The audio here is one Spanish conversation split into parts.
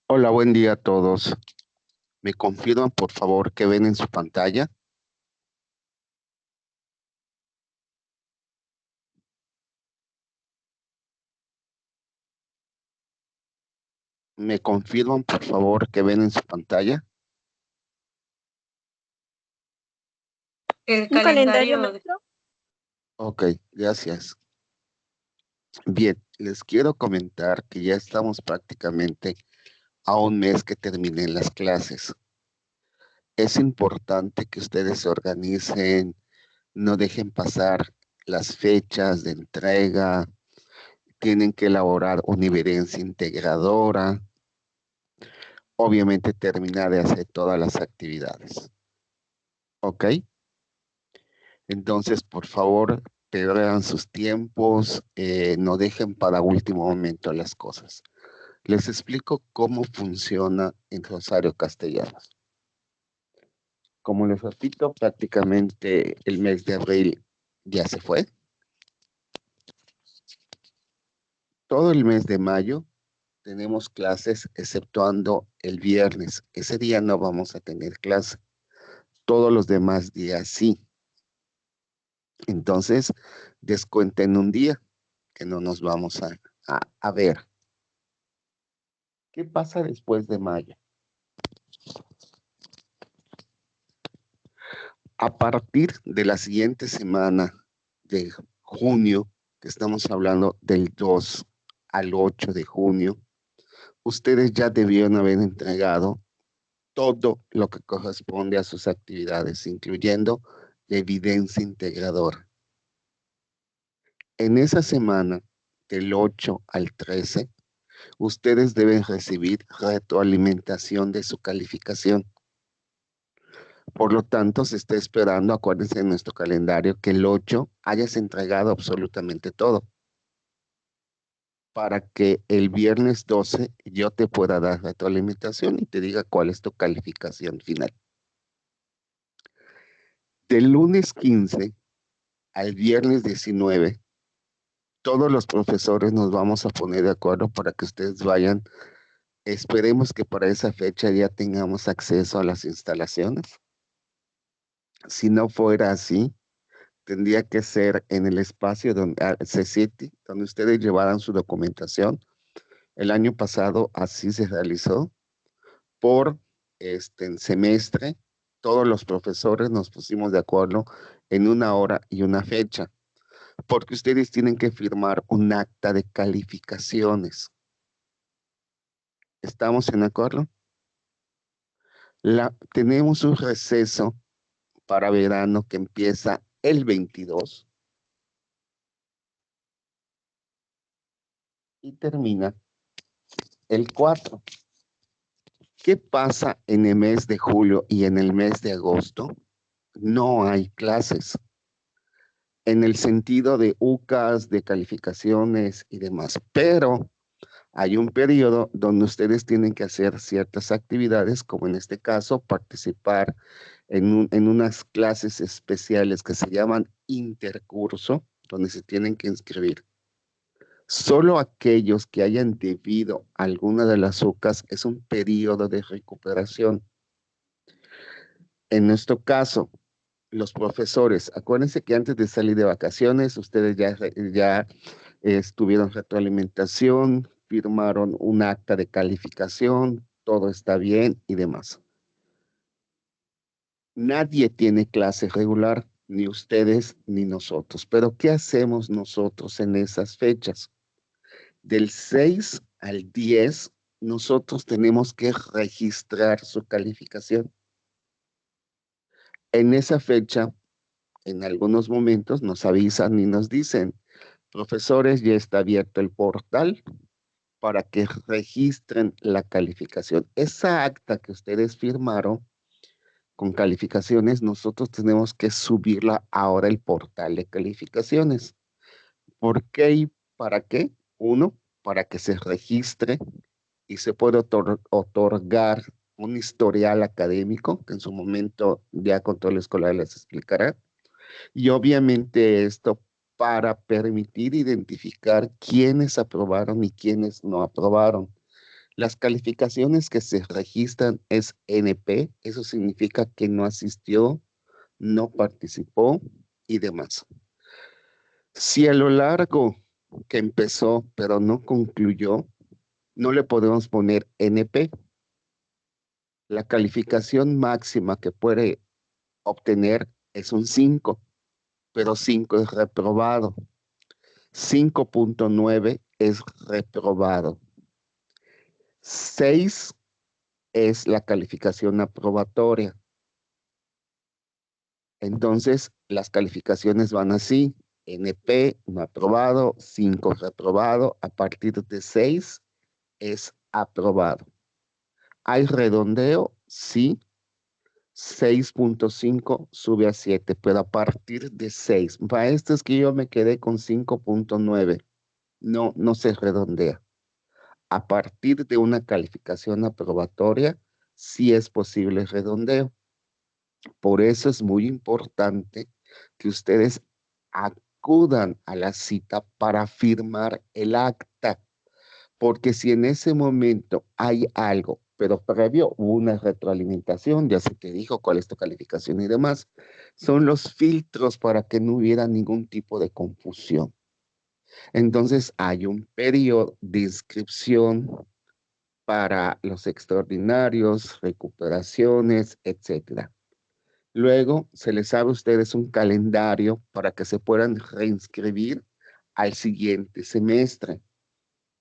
Hola, buen día a todos. ¿Me confirman, por favor, que ven en su pantalla? ¿Me confirman, por favor, que ven en su pantalla? El ¿Un calendario, calendario maestro? Ok, gracias. Bien, les quiero comentar que ya estamos prácticamente a un mes que terminen las clases. Es importante que ustedes se organicen, no dejen pasar las fechas de entrega, tienen que elaborar una evidencia integradora, obviamente terminar de hacer todas las actividades. ¿Ok? Entonces, por favor, prevean sus tiempos, no dejen para último momento las cosas. Les explico cómo funciona en Rosario Castellanos. Como les repito, prácticamente el mes de abril ya se fue. Todo el mes de mayo tenemos clases, exceptuando el viernes. Ese día no vamos a tener clase. Todos los demás días sí. Entonces, descuenten un día que no nos vamos a ver. ¿Qué pasa después de mayo? A partir de la siguiente semana de junio, que estamos hablando del 2 al 8 de junio, ustedes ya debieron haber entregado todo lo que corresponde a sus actividades, incluyendo la evidencia integradora. En esa semana, del 8 al 13, ustedes deben recibir retroalimentación de su calificación. Por lo tanto, se está esperando, acuérdense en nuestro calendario, que el 8 hayas entregado absolutamente todo, para que el viernes 12 yo te pueda dar retroalimentación y te diga cuál es tu calificación final. Del lunes 15 al viernes 19, todos los profesores nos vamos a poner de acuerdo para que ustedes vayan. Esperemos que para esa fecha ya tengamos acceso a las instalaciones. Si no fuera así, tendría que ser en el espacio donde C7, donde ustedes llevaran su documentación. El año pasado así se realizó por semestre. Todos los profesores nos pusimos de acuerdo en una hora y una fecha, porque ustedes tienen que firmar un acta de calificaciones. ¿Estamos en acuerdo? Tenemos un receso para verano que empieza el 22 y termina el 4. ¿Qué pasa en el mes de julio y en el mes de agosto? No hay clases en el sentido de UCAS, de calificaciones y demás, pero hay un periodo donde ustedes tienen que hacer ciertas actividades, como en este caso, participar en unas clases especiales que se llaman intercurso, donde se tienen que inscribir. Solo aquellos que hayan debido a alguna de las UCAS es un periodo de recuperación. En nuestro caso, los profesores, acuérdense que antes de salir de vacaciones, ustedes ya tuvieron retroalimentación, firmaron un acta de calificación, todo está bien y demás. Nadie tiene clase regular, ni ustedes ni nosotros. Pero ¿qué hacemos nosotros en esas fechas? Del 6 al 10, nosotros tenemos que registrar su calificación. En esa fecha, en algunos momentos nos avisan y nos dicen, profesores, ya está abierto el portal para que registren la calificación. Esa acta que ustedes firmaron con calificaciones, nosotros tenemos que subirla ahora al portal de calificaciones. ¿Por qué y para qué? Uno, para que se registre y se pueda otorgar un historial académico, que en su momento ya Control Escolar les explicará. Y obviamente esto para permitir identificar quiénes aprobaron y quiénes no aprobaron. Las calificaciones que se registran es NP, eso significa que no asistió, no participó y demás. Si a lo largo que empezó pero no concluyó, no le podemos poner NP. La calificación máxima que puede obtener es un 5, pero 5 es reprobado. 5.9 es reprobado. 6 es la calificación aprobatoria. Entonces, las calificaciones van así. NP, no aprobado, 5 reprobado, a partir de 6 es aprobado. ¿Hay redondeo? Sí. 6.5 sube a 7, pero a partir de 6. Para esto es que yo me quedé con 5.9. No, no se redondea. A partir de una calificación aprobatoria, sí es posible redondeo. Por eso es muy importante que ustedes acudan a la cita para firmar el acta, porque si en ese momento hay algo, pero previo hubo una retroalimentación, ya se te dijo cuál es tu calificación y demás, son los filtros para que no hubiera ningún tipo de confusión. Entonces hay un periodo de inscripción para los extraordinarios, recuperaciones, etcétera. Luego se les abre a ustedes un calendario para que se puedan reinscribir al siguiente semestre.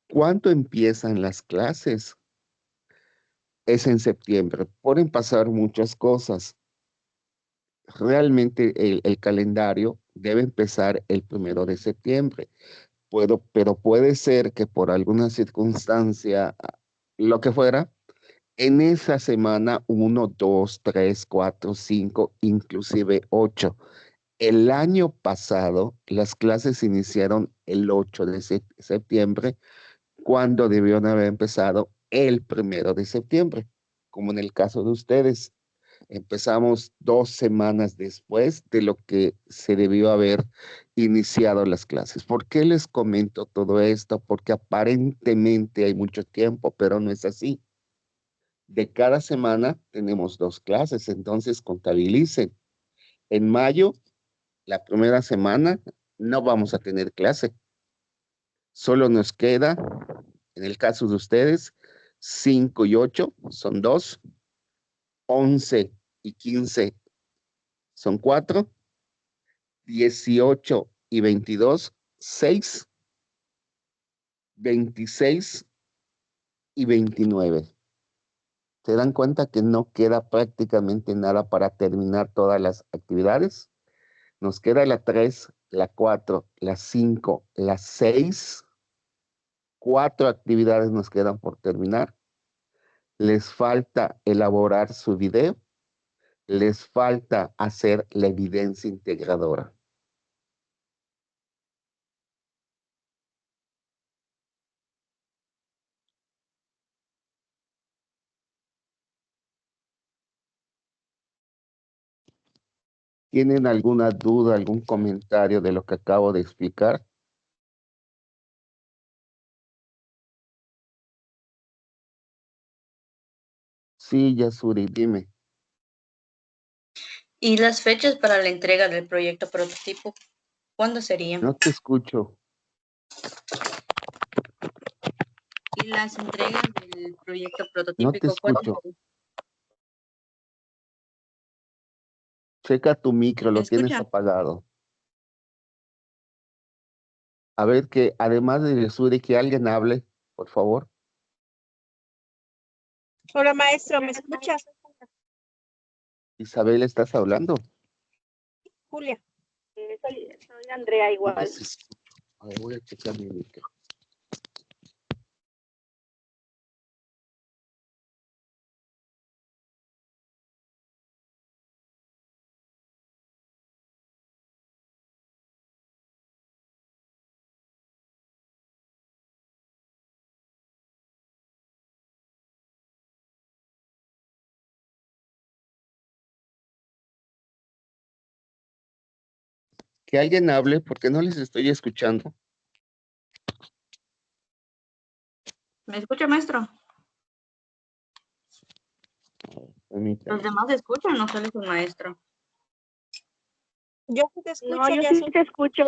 ¿Cuándo empiezan las clases? Es en septiembre. Pueden pasar muchas cosas. Realmente el calendario debe empezar el 1 de septiembre. Pero puede ser que por alguna circunstancia, lo que fuera, en esa semana 1, 2, 3, 4, 5, inclusive 8. El año pasado, las clases iniciaron el 8 de septiembre, cuando debieron haber empezado el 1 de septiembre, como en el caso de ustedes. Empezamos 2 semanas después de lo que se debió haber iniciado las clases. ¿Por qué les comento todo esto? Porque aparentemente hay mucho tiempo, pero no es así. De cada semana tenemos 2 clases, entonces contabilicen. En mayo, la primera semana, no vamos a tener clase. Solo nos queda, en el caso de ustedes, 5 y 8 son 2, 11 y 15 son 4, 18 y 22, 6, 26 y 29. ¿Se dan cuenta que no queda prácticamente nada para terminar todas las actividades? Nos queda la 3, la 4, la 5, la 6. 4 actividades nos quedan por terminar. Les falta elaborar su video. Les falta hacer la evidencia integradora. ¿Tienen alguna duda, algún comentario de lo que acabo de explicar? Sí, Yasuri, dime. ¿Y las fechas para la entrega del proyecto prototipo? ¿Cuándo serían? No te escucho. ¿Y las entregas del proyecto No te prototípico cuándo escucho. serían? Checa tu micro, ¿Me lo tienes escuchan? apagado. A ver que, además de Yasuri, que alguien hable, por favor. Hola maestro, ¿me escucha? Isabel, ¿estás hablando? Julia. Soy Andrea No te igual. escucho. A ver, voy a checar mi micro. Ok, Que alguien hable porque no les estoy escuchando. ¿Me escucha, maestro? Permítame. Los demás escuchan, no solo su maestro. Yo sí te escucho, No, yo ya sí te escucho.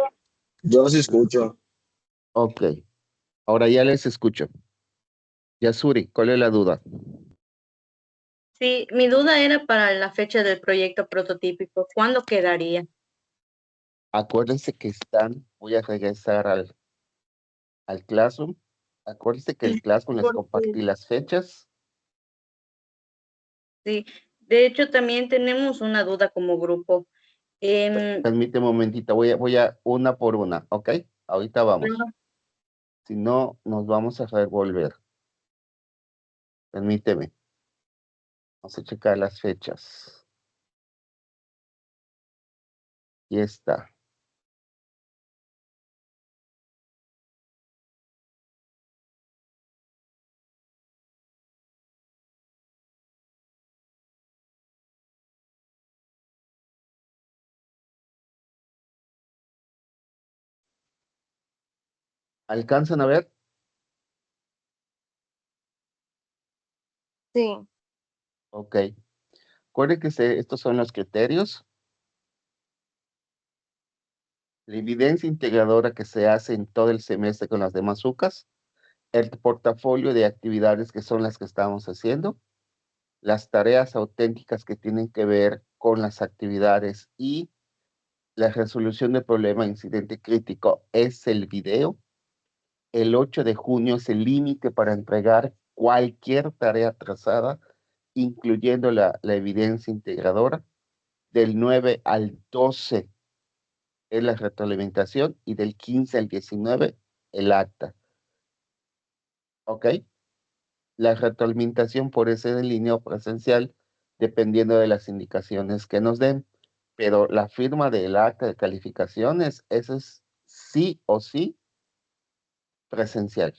Yo sí escucho. Ok, ahora ya les escucho. Yasuri, ¿cuál es la duda? Sí, mi duda era para la fecha del proyecto prototípico. ¿Cuándo quedaría? Acuérdense que voy a regresar al Classroom. Acuérdense que el Classroom les compartí las fechas. Sí, de hecho también tenemos una duda como grupo. Permíteme un momentito, voy a una por una, ¿ok? Ahorita vamos. Claro. Si no, nos vamos a revolver. Permíteme. Vamos a checar las fechas. Y está. ¿Alcanzan a ver? Sí. Ok. Recuerden que estos son los criterios. La evidencia integradora que se hace en todo el semestre con las demás UCAS. El portafolio de actividades que son las que estamos haciendo. Las tareas auténticas que tienen que ver con las actividades y la resolución del problema incidente crítico es el video. El 8 de junio es el límite para entregar cualquier tarea trazada, incluyendo la evidencia integradora. Del 9 al 12 es la retroalimentación y del 15 al 19 el acta. ¿Ok? La retroalimentación puede ser en línea o presencial, dependiendo de las indicaciones que nos den, pero la firma del acta de calificaciones, eso es sí o sí presencial.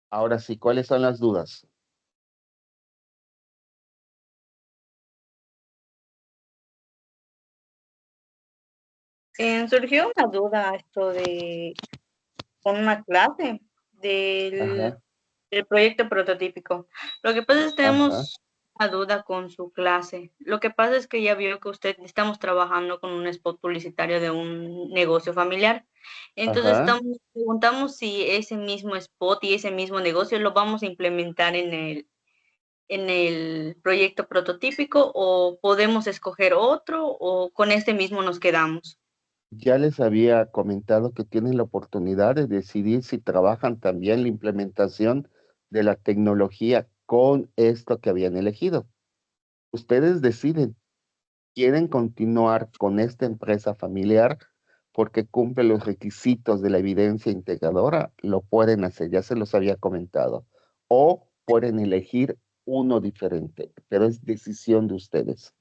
Ahora sí, ¿cuáles son las dudas? Surgió una duda esto de con una clase Ajá, del proyecto prototípico. Lo que pasa es que ajá, tenemos una duda con su clase. Lo que pasa es que ya vio que estamos trabajando con un spot publicitario de un negocio familiar. Entonces ajá. preguntamos si ese mismo spot y ese mismo negocio lo vamos a implementar en el proyecto prototípico o podemos escoger otro o con este mismo nos quedamos. Ya les había comentado que tienen la oportunidad de decidir si trabajan también la implementación de la tecnología con esto que habían elegido. Ustedes deciden, quieren continuar con esta empresa familiar porque cumple los requisitos de la evidencia integradora, lo pueden hacer, ya se los había comentado. O pueden elegir uno diferente, pero es decisión de ustedes.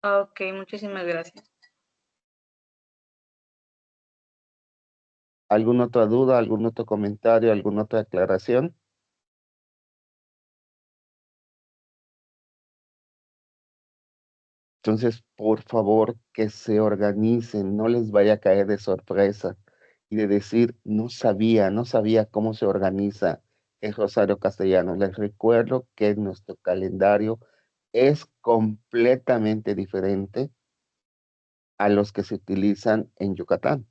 Ok, muchísimas gracias. ¿Alguna otra duda, algún otro comentario, alguna otra aclaración? Entonces, por favor, que se organicen, no les vaya a caer de sorpresa y de decir, no sabía cómo se organiza el Rosario Castellano. Les recuerdo que nuestro calendario es completamente diferente a los que se utilizan en Yucatán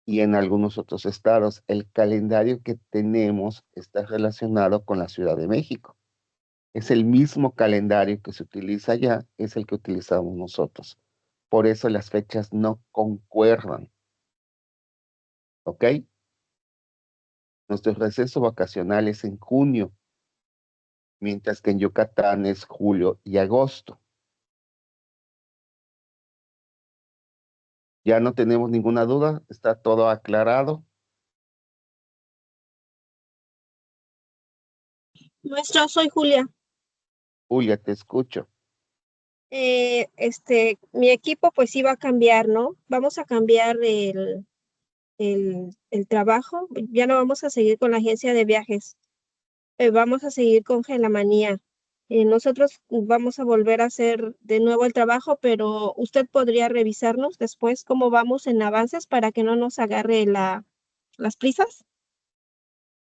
y en algunos otros estados. El calendario que tenemos está relacionado con la Ciudad de México. Es el mismo calendario que se utiliza allá, es el que utilizamos nosotros. Por eso las fechas no concuerdan. ¿Ok? Nuestro receso vacacional es en junio, mientras que en Yucatán es julio y agosto. Ya no tenemos ninguna duda, está todo aclarado. Maestro, soy Julia. Julia, te escucho. Mi equipo pues iba a cambiar, ¿no? Vamos a cambiar el trabajo. Ya no vamos a seguir con la agencia de viajes. vamos a seguir con Gelamanía. Nosotros vamos a volver a hacer de nuevo el trabajo, pero usted podría revisarnos después cómo vamos en avances para que no nos agarre las prisas.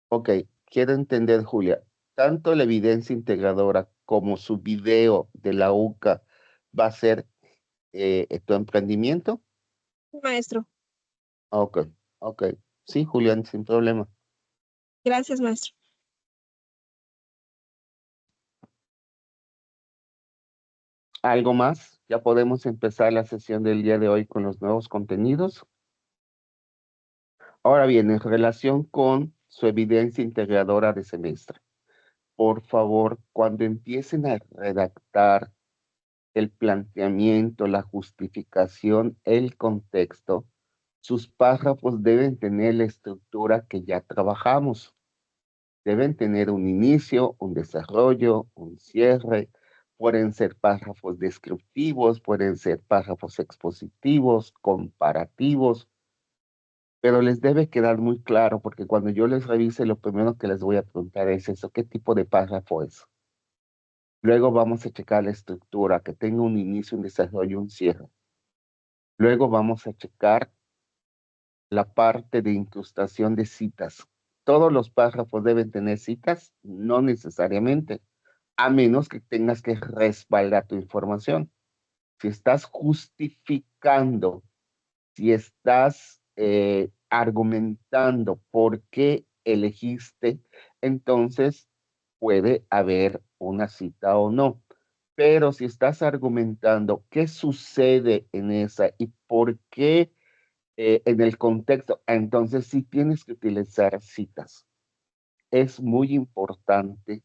Ok, quiero entender, Julia, tanto la evidencia integradora como su video de la UCA va a ser tu emprendimiento. Maestro, Ok, ok. Sí, Julián, sin problema. gracias, maestro. ¿Algo más? Ya podemos empezar la sesión del día de hoy con los nuevos contenidos. Ahora bien, en relación con su evidencia integradora de semestre, por favor, cuando empiecen a redactar el planteamiento, la justificación, el contexto, sus párrafos deben tener la estructura que ya trabajamos. Deben tener un inicio, un desarrollo, un cierre. Pueden ser párrafos descriptivos, pueden ser párrafos expositivos, comparativos, pero les debe quedar muy claro porque cuando yo les revise, lo primero que les voy a preguntar es eso, ¿qué tipo de párrafo es? Luego vamos a checar la estructura, que tenga un inicio, un desarrollo, un cierre. Luego vamos a checar la parte de incrustación de citas. ¿Todos los párrafos deben tener citas? No necesariamente, a menos que tengas que respaldar tu información. Si estás justificando, si estás argumentando por qué elegiste, entonces puede haber una cita o no. Pero si estás argumentando qué sucede en esa y por qué en el contexto, entonces sí tienes que utilizar citas. Es muy importante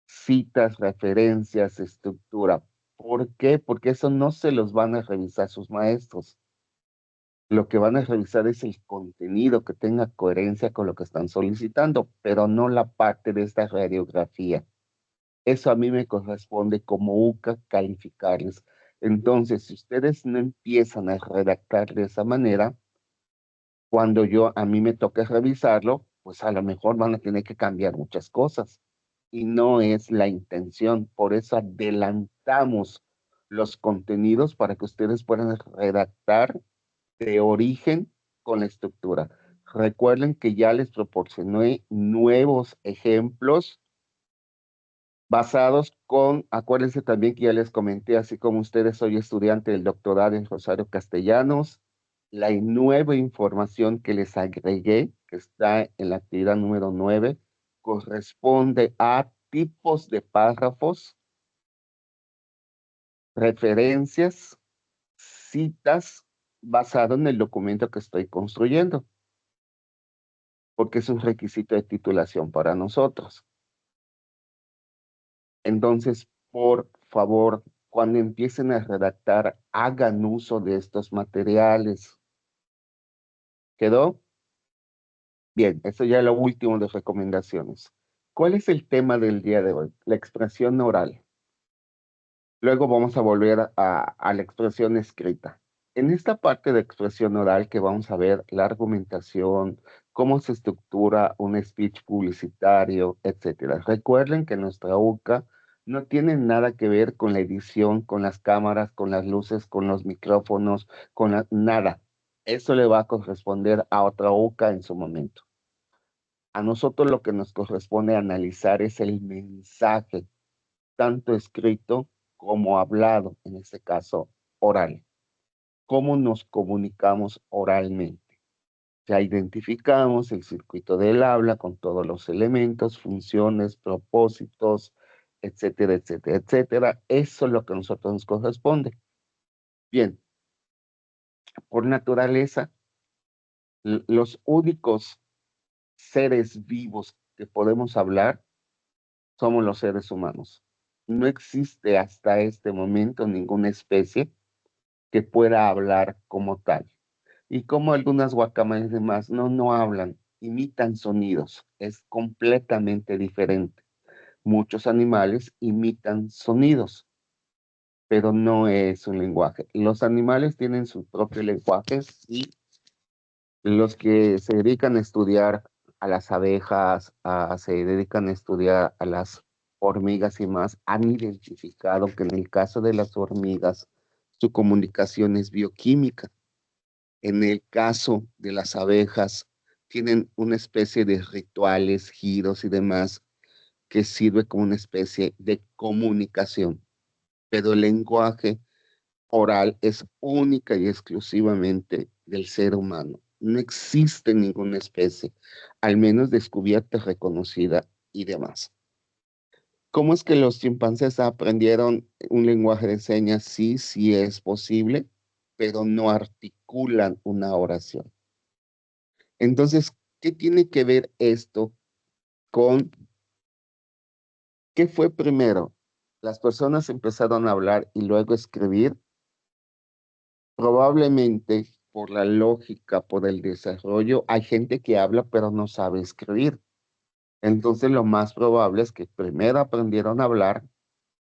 citas, referencias, estructura. ¿Por qué? Porque eso no se los van a revisar sus maestros. Lo que van a revisar es el contenido que tenga coherencia con lo que están solicitando, pero no la parte de esta radiografía. Eso a mí me corresponde como UCA calificarles. Entonces, si ustedes no empiezan a redactar de esa manera, cuando a mí me toque revisarlo, pues a lo mejor van a tener que cambiar muchas cosas y no es la intención. Por eso adelantamos los contenidos para que ustedes puedan redactar de origen con la estructura. Recuerden que ya les proporcioné nuevos ejemplos basados acuérdense también que ya les comenté, así como ustedes, soy estudiante del doctorado en Rosario Castellanos, la nueva información que les agregué, que está en la actividad número 9, corresponde a tipos de párrafos, referencias, citas, basado en el documento que estoy construyendo, porque es un requisito de titulación para nosotros. Entonces, por favor, cuando empiecen a redactar, hagan uso de estos materiales. ¿Quedó? Bien, eso ya es lo último de recomendaciones. ¿Cuál es el tema del día de hoy? La expresión oral. Luego vamos a volver a la expresión escrita. En esta parte de expresión oral que vamos a ver la argumentación, cómo se estructura un speech publicitario, etcétera. Recuerden que nuestra UCA no tiene nada que ver con la edición, con las cámaras, con las luces, con los micrófonos, nada. Eso le va a corresponder a otra UCA en su momento. A nosotros lo que nos corresponde analizar es el mensaje, tanto escrito como hablado, en este caso oral. ¿Cómo nos comunicamos oralmente? Ya identificamos el circuito del habla con todos los elementos, funciones, propósitos, etcétera, etcétera, etcétera. Eso es lo que a nosotros nos corresponde. Bien, por naturaleza, los únicos seres vivos que podemos hablar somos los seres humanos. No existe hasta este momento ninguna especie que pueda hablar como tal. Y como algunas guacamayas demás, no hablan, imitan sonidos. Es completamente diferente. Muchos animales imitan sonidos, pero no es un lenguaje. Los animales tienen sus propios lenguajes y los que se dedican a estudiar a las abejas, se dedican a estudiar a las hormigas y más, han identificado que en el caso de las hormigas, su comunicación es bioquímica. En el caso de las abejas, tienen una especie de rituales, giros y demás que sirve como una especie de comunicación, pero el lenguaje oral es única y exclusivamente del ser humano. No existe ninguna especie, al menos descubierta, reconocida y demás. ¿Cómo es que los chimpancés aprendieron un lenguaje de señas? Sí, sí es posible, pero no articulan una oración. Entonces, ¿qué tiene que ver esto con qué fue primero? ¿Las personas empezaron a hablar y luego escribir? Probablemente por la lógica, por el desarrollo, hay gente que habla pero no sabe escribir. Entonces, lo más probable es que primero aprendieron a hablar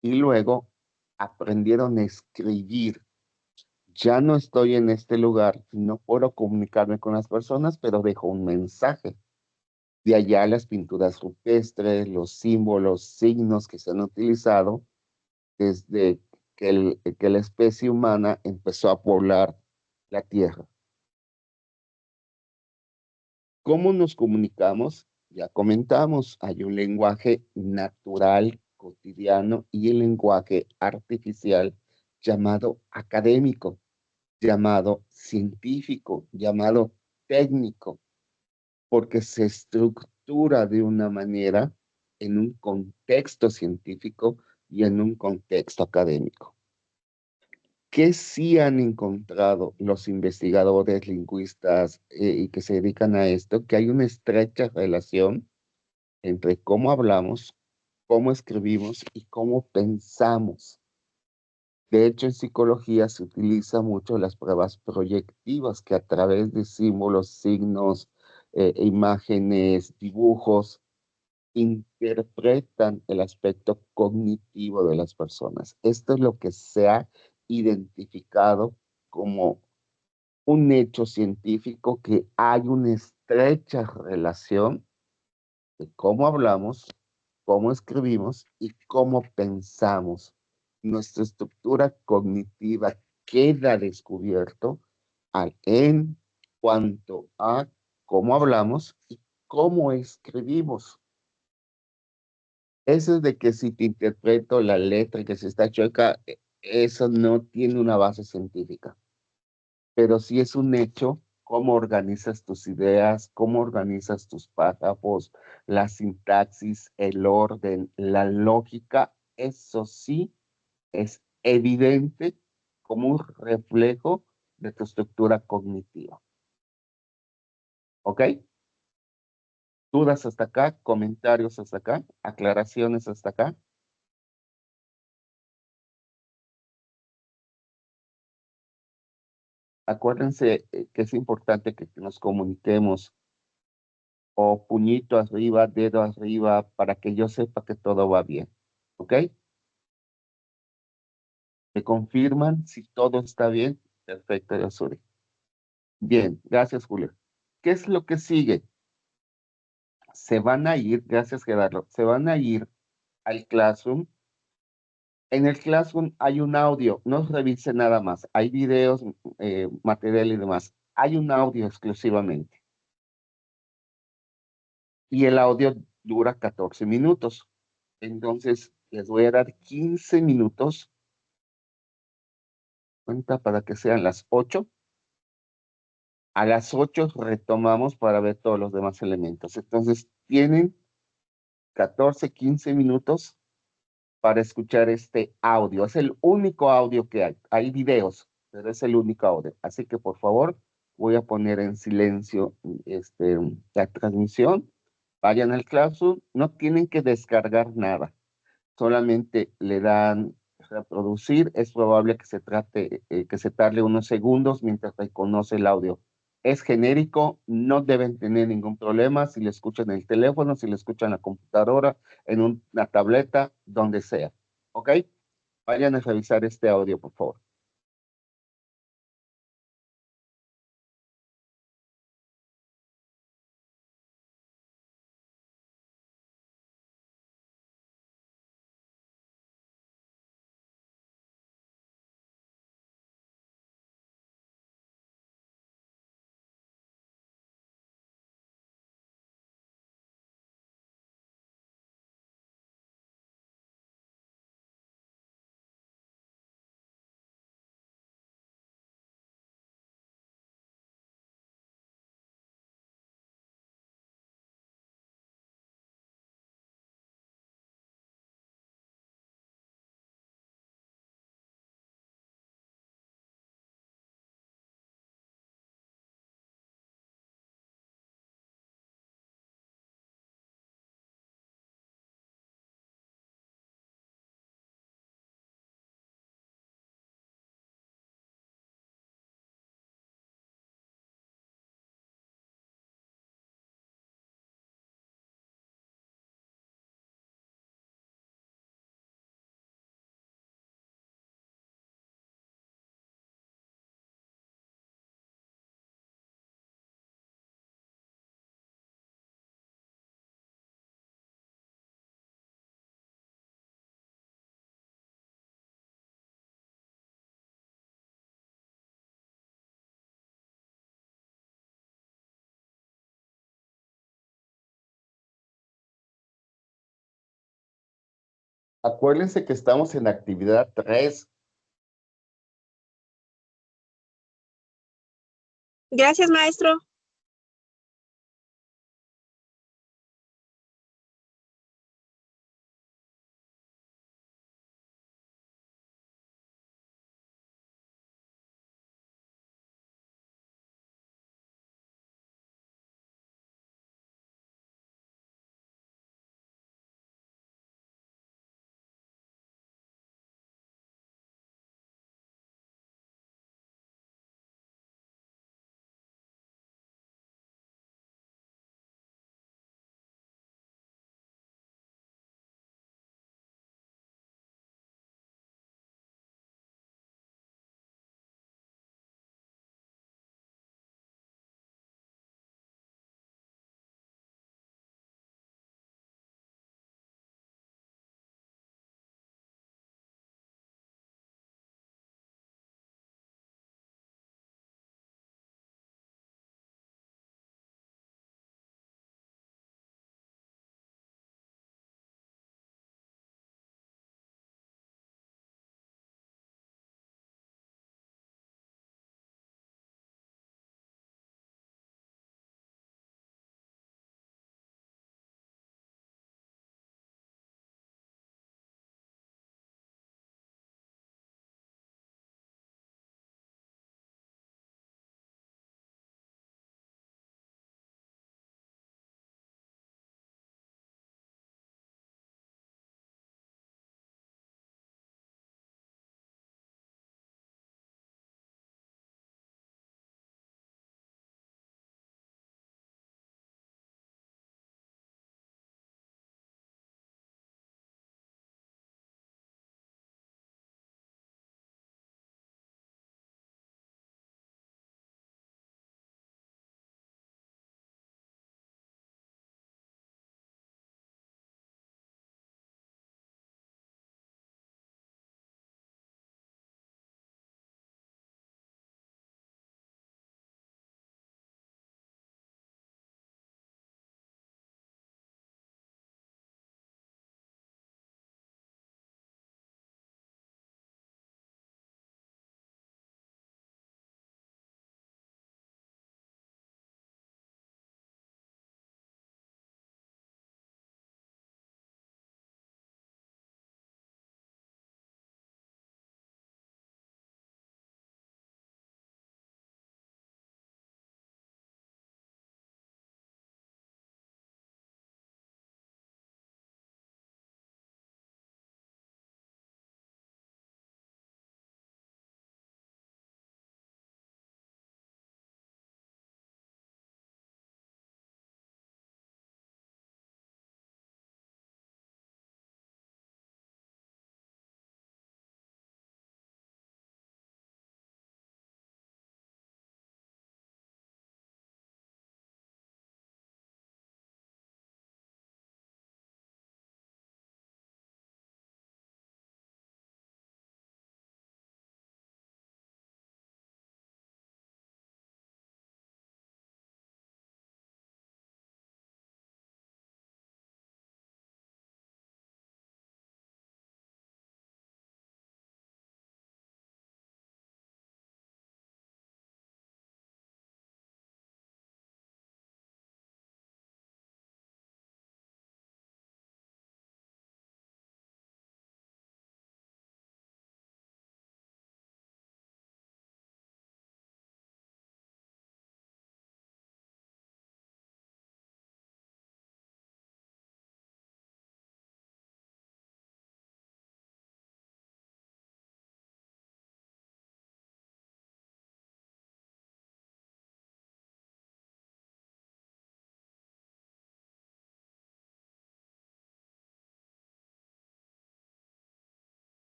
y luego aprendieron a escribir. Ya no estoy en este lugar, no puedo comunicarme con las personas, pero dejo un mensaje. De allá las pinturas rupestres, los símbolos, signos que se han utilizado desde que la especie humana empezó a poblar la Tierra. ¿Cómo nos comunicamos? Ya comentamos, hay un lenguaje natural, cotidiano, y el lenguaje artificial llamado académico, llamado científico, llamado técnico, porque se estructura de una manera en un contexto científico y en un contexto académico. ¿Qué sí han encontrado los investigadores lingüistas y que se dedican a esto? Que hay una estrecha relación entre cómo hablamos, cómo escribimos y cómo pensamos. De hecho, en psicología se utiliza mucho las pruebas proyectivas que a través de símbolos, signos, imágenes, dibujos, interpretan el aspecto cognitivo de las personas. Esto es lo que se ha identificado como un hecho científico, que hay una estrecha relación de cómo hablamos, cómo escribimos y cómo pensamos. Nuestra estructura cognitiva queda descubierto en cuanto a cómo hablamos y cómo escribimos. Eso es de que si te interpreto la letra que se está chueca, eso no tiene una base científica, pero sí es un hecho cómo organizas tus ideas, cómo organizas tus párrafos, la sintaxis, el orden, la lógica, eso sí es evidente como un reflejo de tu estructura cognitiva. ¿Ok? ¿Dudas hasta acá? ¿Comentarios hasta acá? ¿Aclaraciones hasta acá? Acuérdense que es importante que nos comuniquemos o puñito arriba, dedo arriba, para que yo sepa que todo va bien. ¿Ok? ¿Me confirman si todo está bien? Perfecto, Yasuri. Bien, gracias, Julio. ¿Qué es lo que sigue? Se van a ir, gracias, Gerardo, se van a ir al Classroom. En el Classroom hay un audio, no revise nada más. Hay videos, material y demás. Hay un audio exclusivamente. Y el audio dura 14 minutos. Entonces, les voy a dar 15 minutos, cuenta para que sean las 8. A las 8 retomamos para ver todos los demás elementos. Entonces, tienen 14, 15 minutos para escuchar este audio. Es el único audio que hay. Hay videos, pero es el único audio. Así que, por favor, voy a poner en silencio la transmisión. Vayan al Classroom. No tienen que descargar nada. Solamente le dan reproducir. Es probable que se trate, que se tarde unos segundos mientras reconoce el audio. Es genérico, no deben tener ningún problema si lo escuchan en el teléfono, si lo escuchan en la computadora, en una tableta, donde sea. ¿Ok? Vayan a revisar este audio, por favor. Acuérdense que estamos en actividad 3. Gracias, maestro.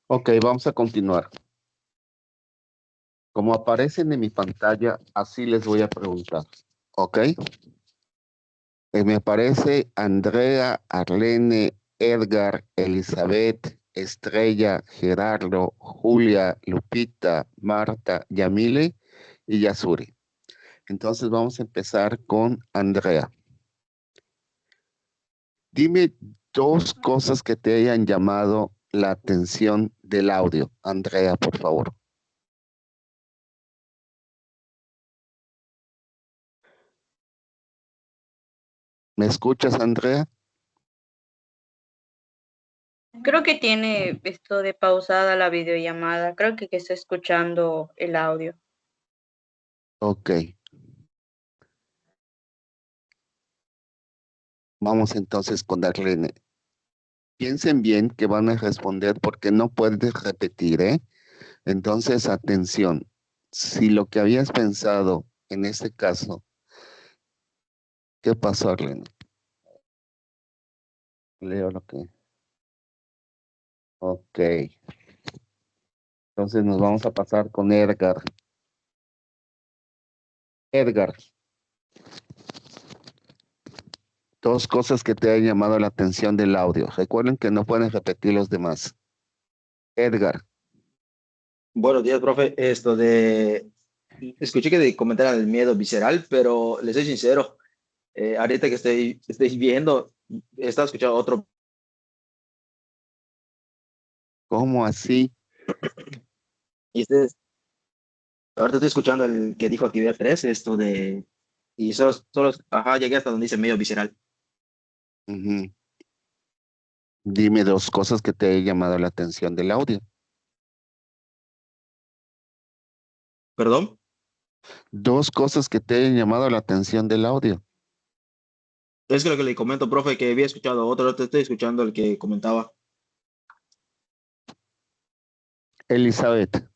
Ok, vamos a continuar. Como aparecen en mi pantalla, así les voy a preguntar. ¿Ok? Me aparece Andrea, Arlene, Edgar, Elizabeth, Estrella, Gerardo, Julia, Lupita, Marta, Yamile y Yasuri. Entonces vamos a empezar con Andrea. Dime dos cosas que te hayan llamado la atención del audio. Andrea, por favor. ¿Me escuchas, Andrea? Creo que tiene esto de pausada la videollamada. Creo que está escuchando el audio. Ok. Vamos entonces con Arlene. Piensen bien que van a responder porque no puedes repetir, ¿eh? Entonces, atención. Si lo que habías pensado en este caso, ¿qué pasó, Arlene? Leo lo que. Ok. Entonces nos vamos a pasar con Edgar. Edgar, dos cosas que te hayan llamado la atención del audio. Recuerden que no pueden repetir los demás. Edgar, Buenos días, profe. Escuché que comentaran el miedo visceral, pero les soy sincero, ahorita que estoy viendo, he estado escuchando otro, ¿cómo así? y ahorita estoy escuchando el que dijo actividad 3 y ajá, llegué hasta donde dice medio visceral. Ujú. Dime dos cosas que te hayan llamado la atención del audio. ¿Perdón? Dos cosas que te hayan llamado la atención del audio. Es que lo que le comento, profe, que había escuchado otro, ahorita estoy escuchando el que comentaba. Elizabeth,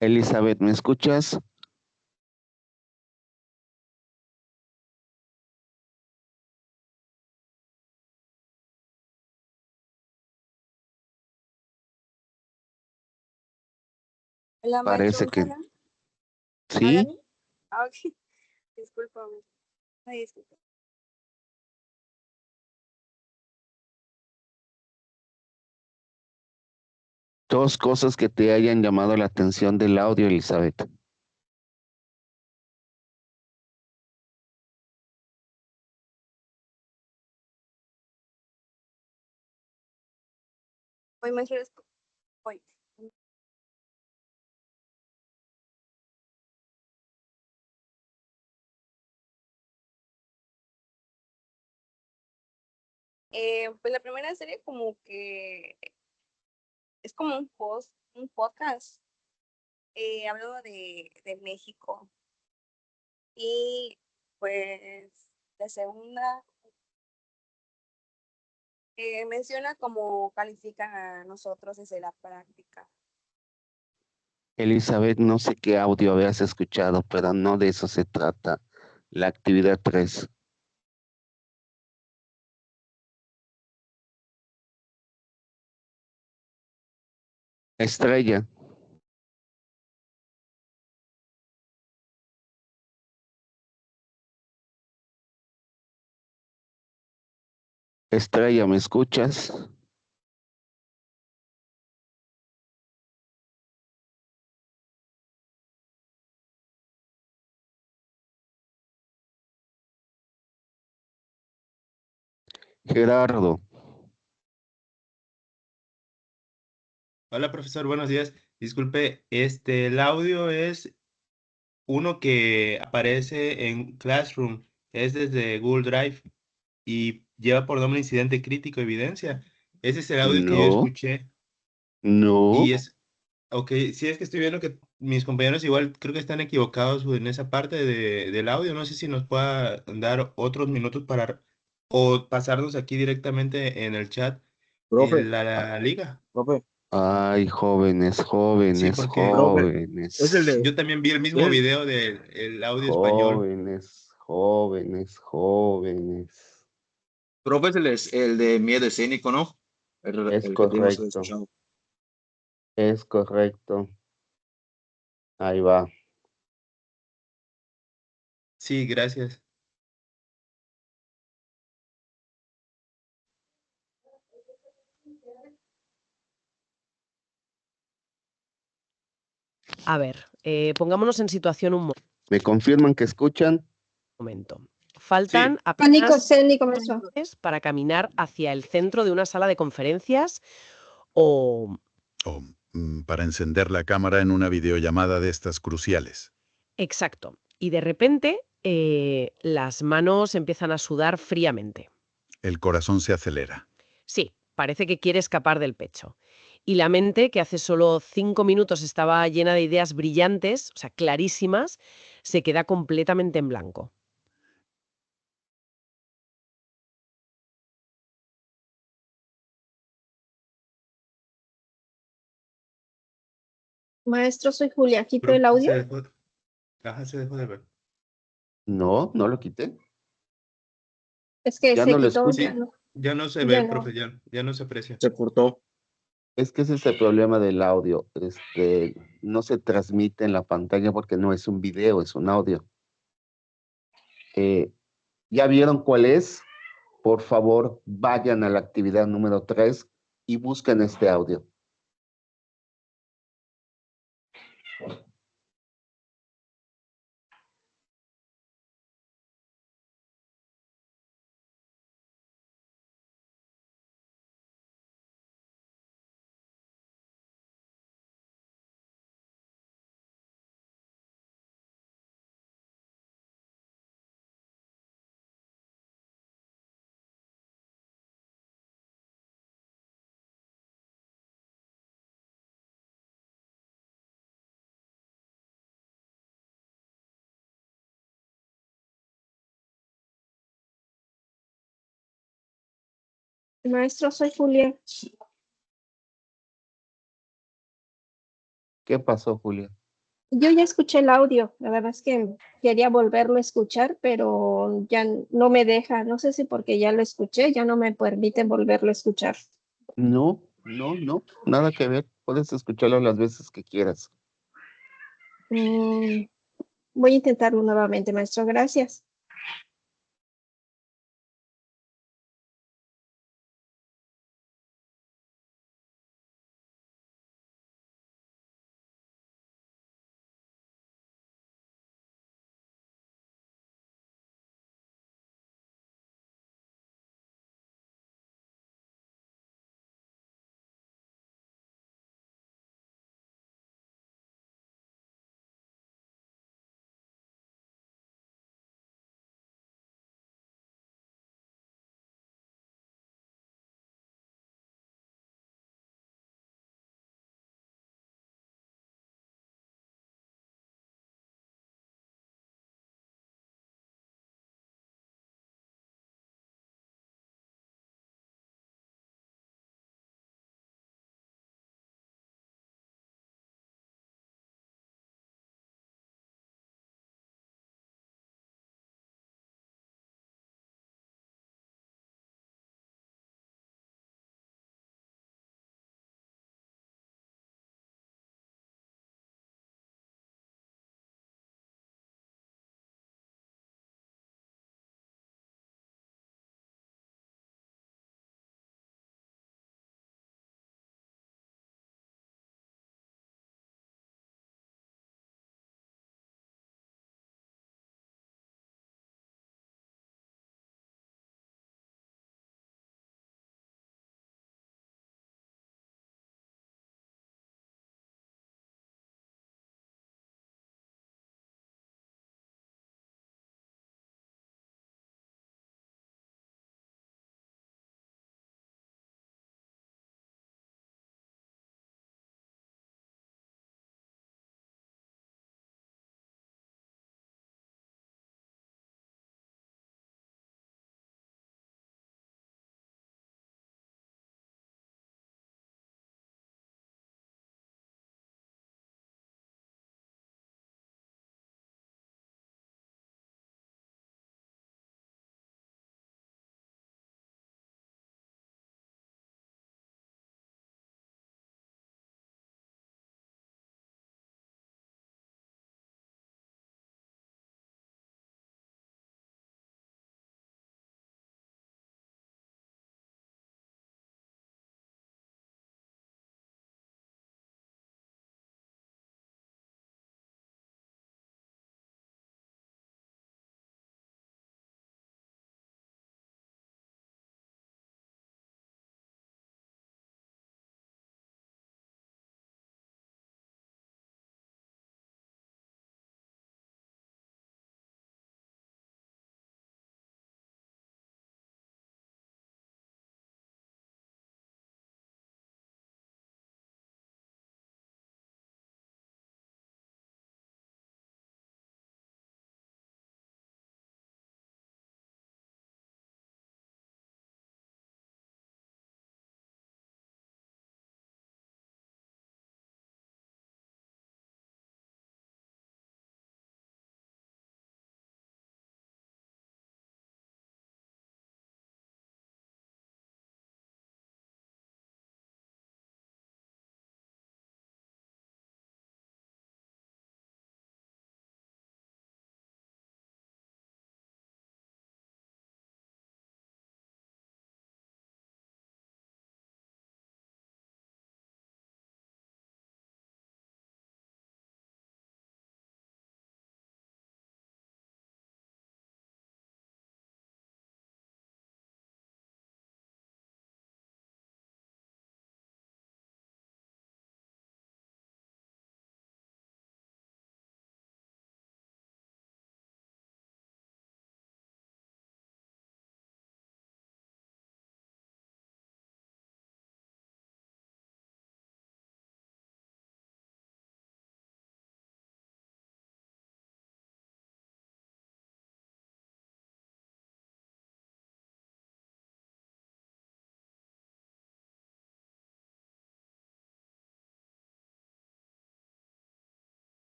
Elizabeth, ¿me escuchas? La maestro, Parece que ojalá. sí. ¿Hágame? Ah, ok. Discúlpame. Ay, disculpa. Dos cosas que te hayan llamado la atención del audio, Elizabeth. Hoy, maestro, hoy. Pues la primera serie como que es como un podcast hablando de México. Y pues la segunda menciona cómo califican a nosotros desde la práctica. Elizabeth, no sé qué audio habías escuchado, pero no de eso se trata. La actividad 3. Estrella, Estrella, ¿me escuchas? Gerardo, Hola, profesor, buenos días. Disculpe, el audio es uno que aparece en Classroom, es desde Google Drive y lleva por nombre Incidente Crítico Evidencia. Ese es el audio que yo no, escuché no. y ok, sí es que estoy viendo que mis compañeros igual creo que están equivocados en esa parte del audio. No sé si nos pueda dar otros minutos o pasarnos aquí directamente en el chat Profe, la liga. profe. Ay, jóvenes, Sí, jóvenes, porque Profe, es el jóvenes, de, yo también vi el mismo es, video del el audio español. jóvenes, jóvenes, jóvenes. profe, es el de miedo escénico, ¿no? Es El que tuvimos correcto, escuchado. es correcto. Ahí va. Sí, gracias. A ver, pongámonos en situación un ¿Me confirman que escuchan? momento. Sí, Faltan Pánico apenas escénico, maestro. minutos para caminar hacia el centro de una sala de conferencias o... O para encender la cámara en una videollamada de estas cruciales. Exacto. Y de repente las manos empiezan a sudar fríamente. El corazón se acelera. Sí, parece que quiere escapar del pecho. Y la mente, que hace solo 5 minutos estaba llena de ideas brillantes, o sea, clarísimas, se queda completamente en blanco. Maestro, soy Julia. ¿Quito el profe, audio? se dejó de ver. No, no lo quité. Es que Ya se no lo quitó, escucho. ya Sí, no. ya no se Ya ve, no. profe, ya no se aprecia. Se cortó. Es que ese es el problema del audio. No se transmite en la pantalla porque no es un video, es un audio. Eh, ¿Ya vieron cuál es? Por favor, vayan a la actividad número 3 y busquen este audio. Maestro, soy Julia. ¿Qué pasó, Julia? Yo ya escuché el audio. La verdad es que quería volverlo a escuchar, pero ya no me deja. No sé si porque ya lo escuché, ya no me permite volverlo a escuchar. No, no, no, nada que ver. Puedes escucharlo las veces que quieras. Mm, voy a intentarlo nuevamente, maestro. Gracias.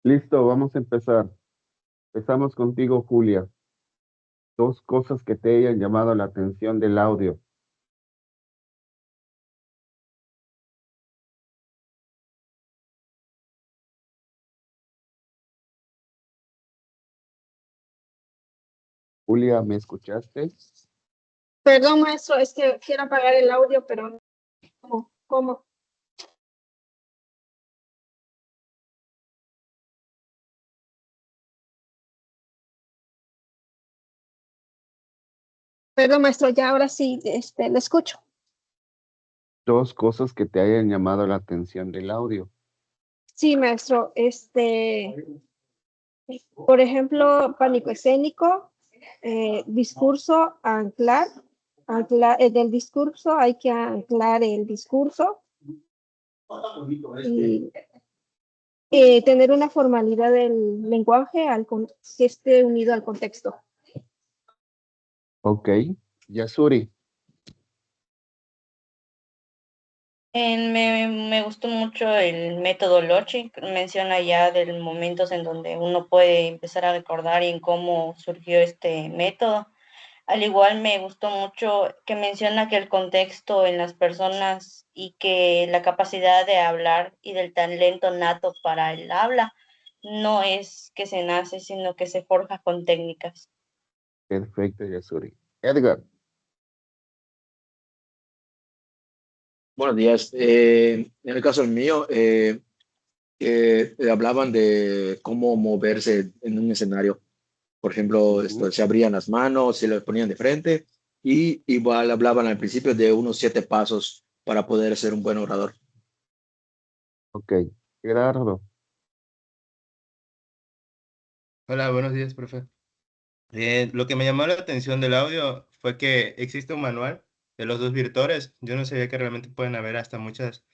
Listo, vamos a empezar. Empezamos contigo, Julia. Dos cosas que te hayan llamado la atención del audio. Julia, ¿me escuchaste? Perdón, maestro, es que quiero apagar el audio, pero ¿cómo? Perdón, maestro, ya ahora sí, le escucho. Dos cosas que te hayan llamado la atención del audio. Sí, maestro, por ejemplo, pánico escénico, discurso, del discurso hay que anclar el discurso y tener una formalidad del lenguaje que esté unido al contexto. Ok. Yasuri, Me gustó mucho el método Logic, menciona ya de los momentos en donde uno puede empezar a recordar y en cómo surgió este método. Al igual me gustó mucho que menciona que el contexto en las personas y que la capacidad de hablar y del talento nato para el habla no es que se nace, sino que se forja con técnicas. perfecto, Yasuri. Edgar, Buenos días. En el caso mío, hablaban de cómo moverse en un escenario. Por ejemplo, ujú, se abrían las manos, se le ponían de frente y igual hablaban al principio de unos 7 pasos para poder ser un buen orador. ok. Gerardo, Hola, buenos días, profe. Lo que me llamó la atención del audio fue que existe un manual de los dos virtuores. Yo no sabía que realmente pueden haber hasta muchas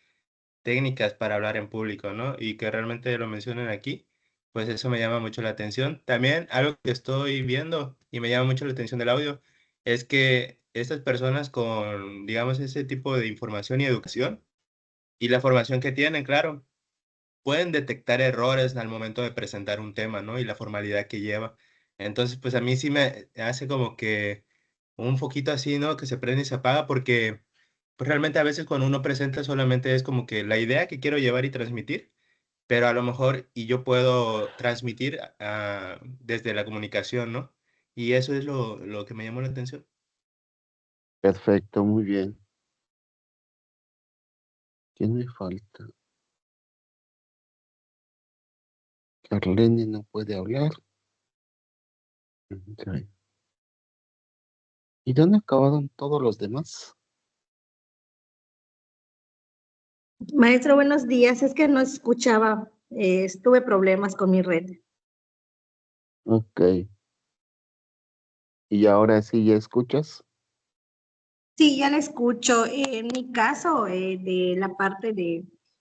técnicas para hablar en público, ¿no? Y que realmente lo mencionen aquí, pues eso me llama mucho la atención. También algo que estoy viendo y me llama mucho la atención del audio es que estas personas con, digamos, ese tipo de información y educación y la formación que tienen, claro, pueden detectar errores al momento de presentar un tema, ¿no? Y la formalidad que lleva. Entonces, pues a mí sí me hace como que un foquito así, ¿no? Que se prende y se apaga porque pues realmente a veces cuando uno presenta solamente es como que la idea que quiero llevar y transmitir, pero a lo mejor y yo puedo transmitir desde la comunicación, ¿no? Y eso es lo que me llamó la atención. perfecto, muy bien. ¿Quién me falta? Carlene no puede hablar. Ok. ¿Y dónde acabaron todos los demás? Maestro, buenos días. Es que no escuchaba, tuve problemas con mi red. Ok. ¿Y ahora sí ya escuchas? Sí, ya la escucho. En mi caso, de la parte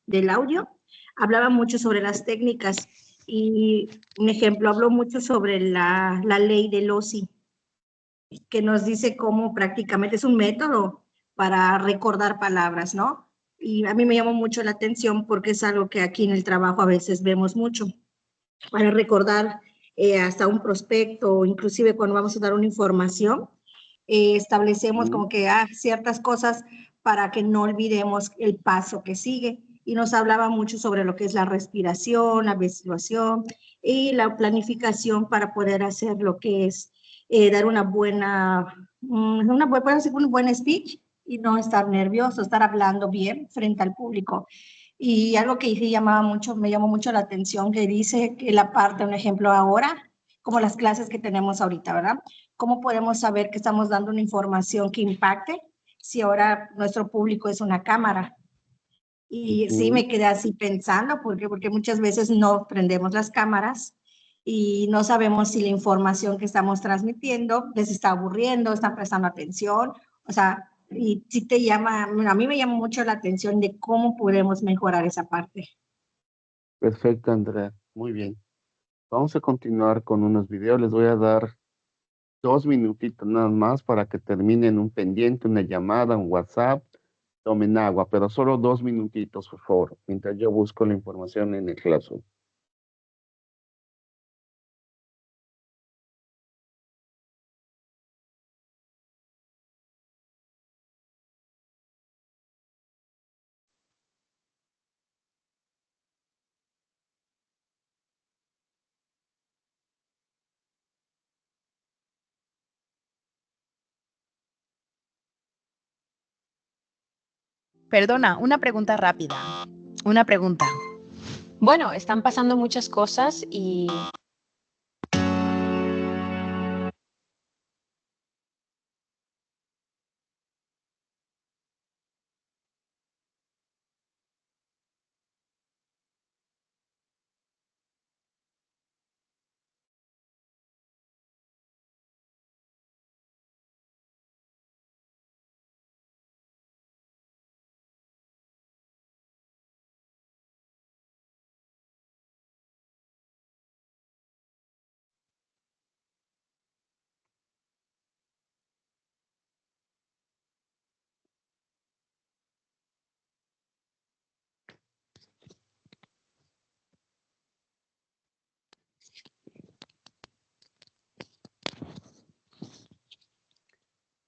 del audio, hablaba mucho sobre las técnicas y un ejemplo, habló mucho sobre la ley del OSI, que nos dice cómo prácticamente es un método para recordar palabras, ¿no? Y a mí me llamó mucho la atención porque es algo que aquí en el trabajo a veces vemos mucho. Para recordar hasta un prospecto o inclusive cuando vamos a dar una información, establecemos Mm, como que ciertas cosas para que no olvidemos el paso que sigue. Y nos hablaba mucho sobre lo que es la respiración, la visualización y la planificación para poder hacer lo que es dar un buen speech y no estar nervioso, estar hablando bien frente al público. Y algo que sí me llamó mucho la atención, que dice que la parte, un ejemplo ahora, como las clases que tenemos ahorita, ¿verdad? ¿Cómo podemos saber que estamos dando una información que impacte si ahora nuestro público es una cámara? Y sí ujú. me quedé así pensando, porque muchas veces no prendemos las cámaras y no sabemos si la información que estamos transmitiendo les está aburriendo, están prestando atención, o sea, y sí a mí me llama mucho la atención de cómo podemos mejorar esa parte. Perfecto, Andrea. Muy bien. Vamos a continuar con unos videos. Les voy a dar 2 minutitos nada más para que terminen un pendiente, una llamada, un WhatsApp. Tomen agua, pero solo 2 minutitos, por favor, mientras yo busco la información en el Classroom. Perdona, una pregunta rápida. Una pregunta. Bueno, están pasando muchas cosas y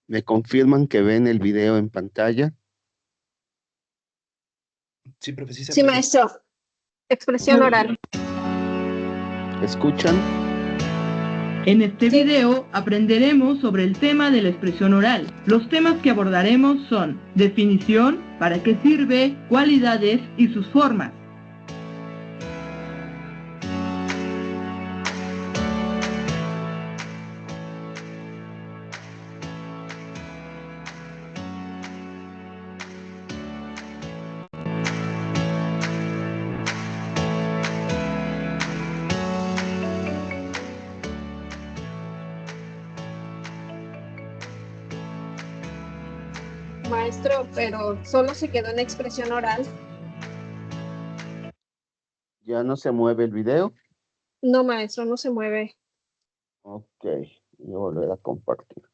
¿Me confirman que ven el video en pantalla? Sí, profe, sí se Sí, aprecia. maestro. Expresión oral. ¿Escuchan? En este video aprenderemos sobre el tema de la expresión oral. Los temas que abordaremos son definición, para qué sirve, cualidades y sus formas. Maestro, pero solo se quedó en expresión oral. ¿Ya no se mueve el video? No, maestro, no se mueve. Ok, voy a volver a compartir.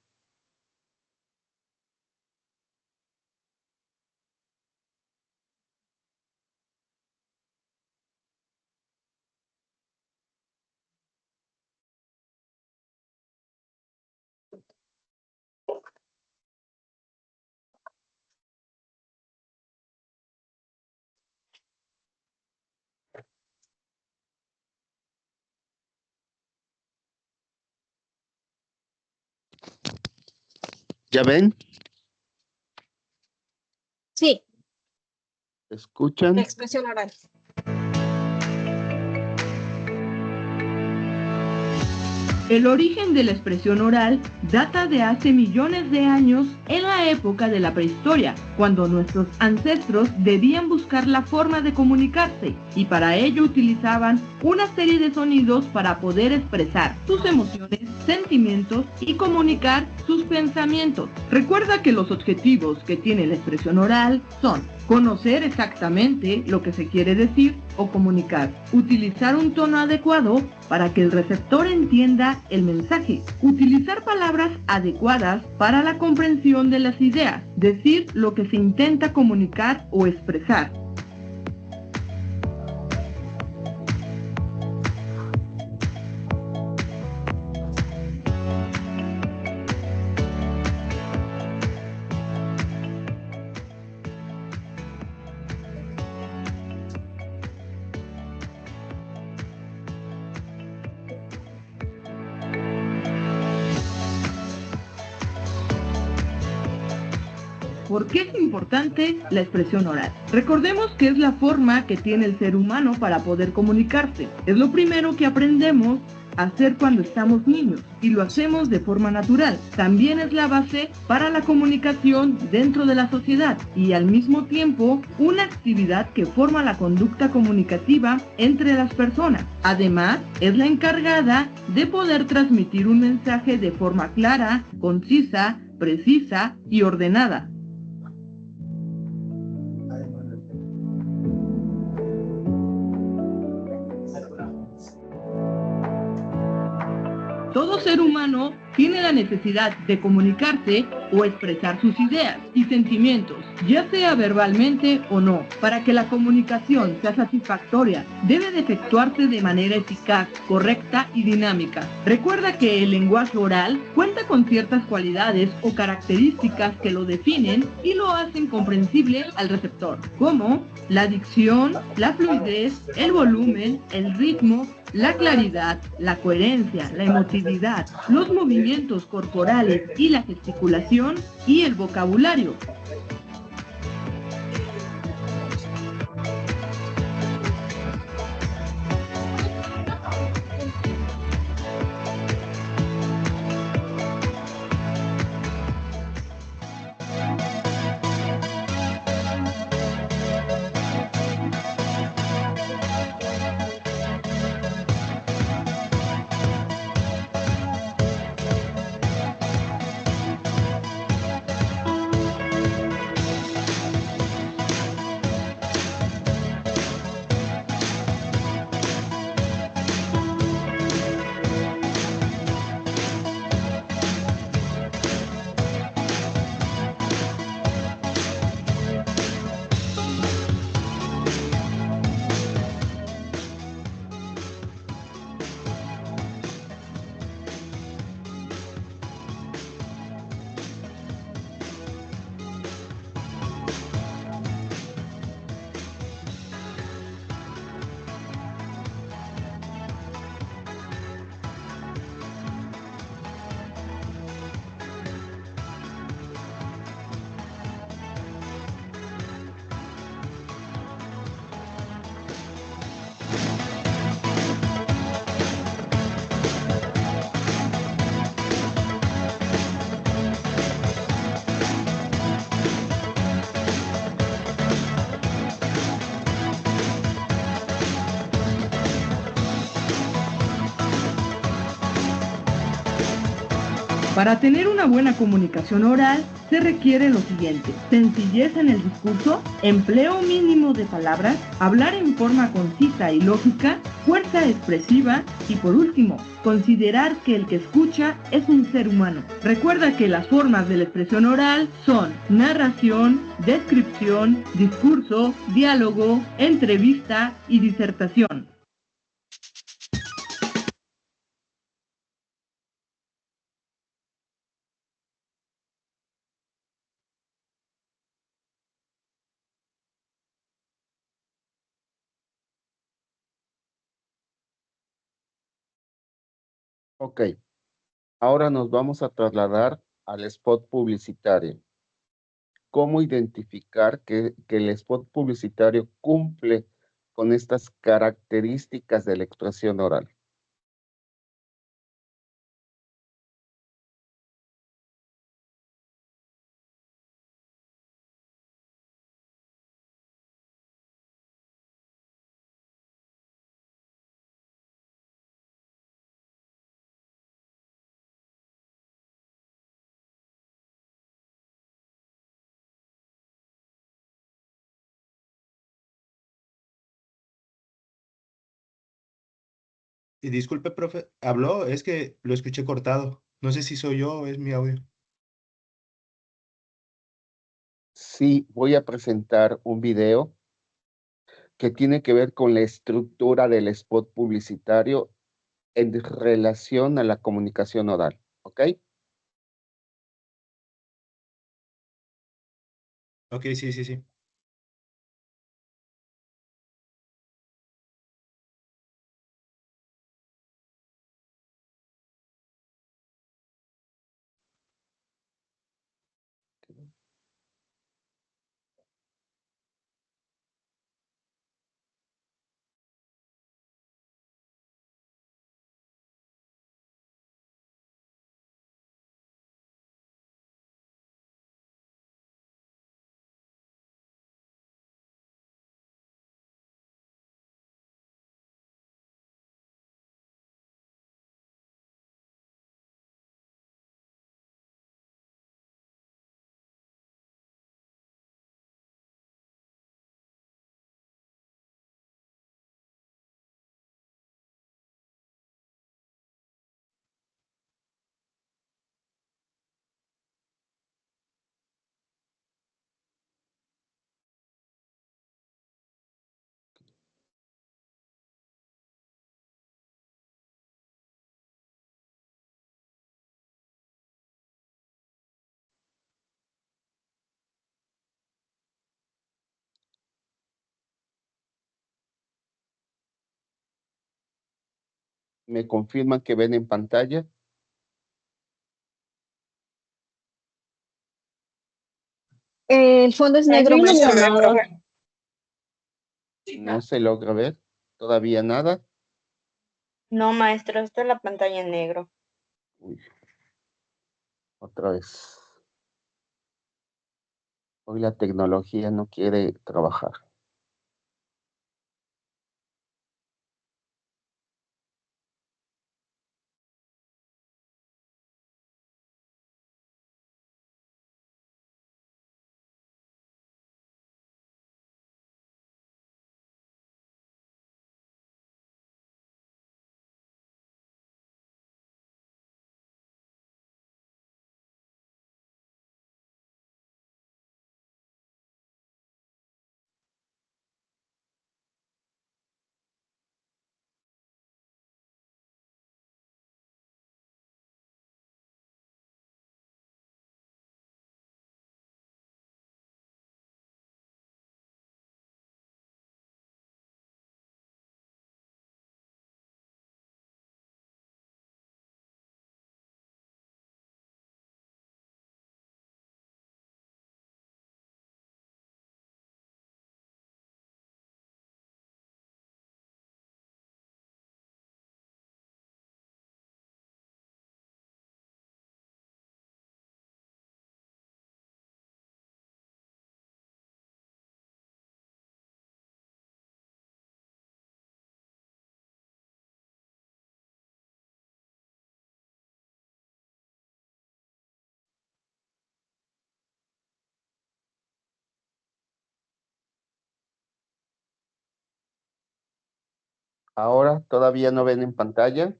¿Ya ven? Sí, ¿Escuchan? expresión oral. El origen de la expresión oral data de hace millones de años en la época de la prehistoria, cuando nuestros ancestros debían buscar la forma de comunicarse y para ello utilizaban una serie de sonidos para poder expresar sus emociones, sentimientos y comunicar sus pensamientos. Recuerda que los objetivos que tiene la expresión oral son conocer exactamente lo que se quiere decir o comunicar, utilizar un tono adecuado para que el receptor entienda el mensaje, utilizar palabras adecuadas para la comprensión de las ideas, decir lo que se intenta comunicar o expresar. ¿Por qué es importante la expresión oral? Recordemos que es la forma que tiene el ser humano para poder comunicarse. Es lo primero que aprendemos a hacer cuando estamos niños y lo hacemos de forma natural. También es la base para la comunicación dentro de la sociedad y al mismo tiempo una actividad que forma la conducta comunicativa entre las personas. Además, es la encargada de poder transmitir un mensaje de forma clara, concisa, precisa y ordenada. Todo ser humano tiene la necesidad de comunicarse o expresar sus ideas y sentimientos, ya sea verbalmente o no. Para que la comunicación sea satisfactoria, debe de efectuarse de manera eficaz, correcta y dinámica. Recuerda que el lenguaje oral cuenta con ciertas cualidades o características que lo definen y lo hacen comprensible al receptor, como la dicción, la fluidez, el volumen, el ritmo, la claridad, la coherencia, la emotividad, los movimientos corporales y la gesticulación y el vocabulario. Para tener una buena comunicación oral se requiere lo siguiente: sencillez en el discurso, empleo mínimo de palabras, hablar en forma concisa y lógica, fuerza expresiva y por último, considerar que el que escucha es un ser humano. Recuerda que las formas de la expresión oral son narración, descripción, discurso, diálogo, entrevista y disertación. Ok, ahora nos vamos a trasladar al spot publicitario. ¿Cómo identificar que el spot publicitario cumple con estas características de la expresión oral? Y disculpe, profe, habló, es que lo escuché cortado. No sé si soy yo o es mi audio. Sí, voy a presentar un video que tiene que ver con la estructura del spot publicitario en relación a la comunicación oral, ¿ok? Ok, sí, sí, sí. ¿Me confirman que ven en pantalla? El fondo es negro, maestro. No se logra ver todavía nada. No, maestro, está es la pantalla en negro. Uy, otra vez. Hoy la tecnología no quiere trabajar. Ahora todavía no ven en pantalla.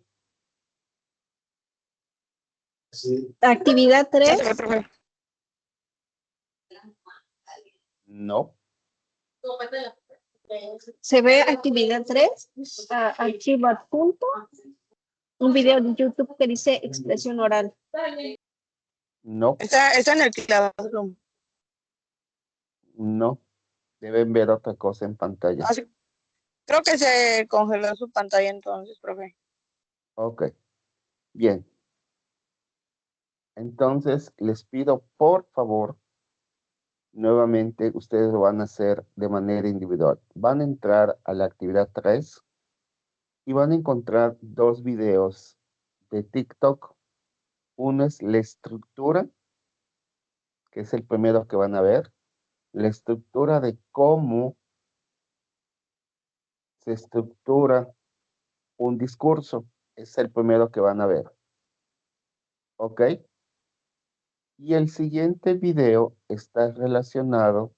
Actividad 3. No. Se ve actividad 3. Archivo adjunto. Un video de YouTube que dice expresión oral. No. Está en el Classroom. No. Deben ver otra cosa en pantalla. Creo que se congeló su pantalla entonces, profe. Ok. Bien. Entonces, les pido, por favor, nuevamente, ustedes lo van a hacer de manera individual. Van a entrar a la actividad 3 y van a encontrar dos videos de TikTok. Uno es la estructura, que es el primero que van a ver. La estructura de cómo se estructura un discurso. Es el primero que van a ver. ¿Ok? Y el siguiente video está relacionado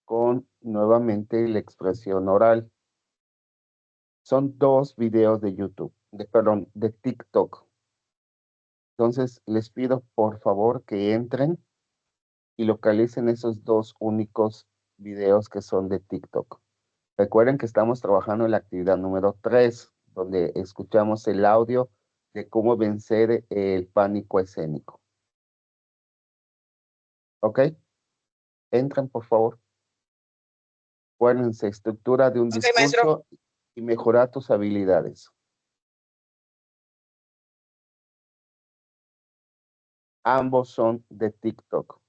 con nuevamente la expresión oral. Son dos videos de YouTube, perdón, de TikTok. Entonces, les pido por favor que entren y localicen esos dos únicos videos que son de TikTok. Recuerden que estamos trabajando en la actividad número 3, donde escuchamos el audio de cómo vencer el pánico escénico. ¿Ok? Entren, por favor. Acuérdense, estructura de un discurso y mejorar tus habilidades. Ambos son de TikTok.